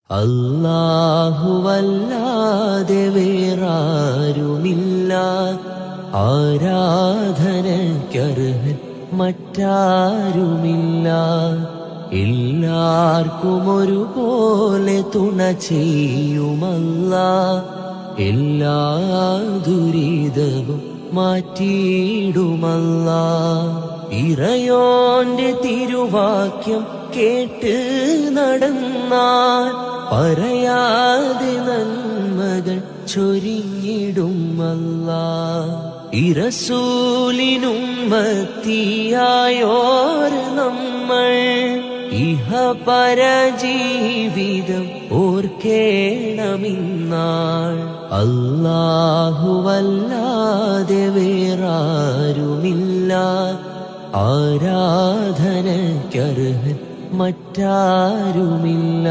അല്ലാഹുവല്ലാതെ വേറാരുമില്ല, ആരാധനയ്ക്കർഹൻ മറ്റാരുമില്ല. എല്ലാവർക്കും ഒരുപോലെ തുണ ചെയ്യുമല്ലാഹ്, എല്ലാ ദുരിതവും മാറ്റിയിടുമല്ലാഹ്. ഇറയോന്റെ തിരുവാക്യം കേട്ട് നടന്നാൽ പറയാതെ നന്മകൾ ചൊരിഞ്ഞിടുമല്ലാഹ്. ഇറസൂലിനുമ്മത്തിയായോർ നമ്മൾ ഇഹപരജീവിതം ഓർക്കേണമിന്നാൾ. അല്ലാഹുവല്ലാതെ വേറാരുമില്ല, ആരാധനയ്ക്കർഹൻ മറ്റാരുമില്ല.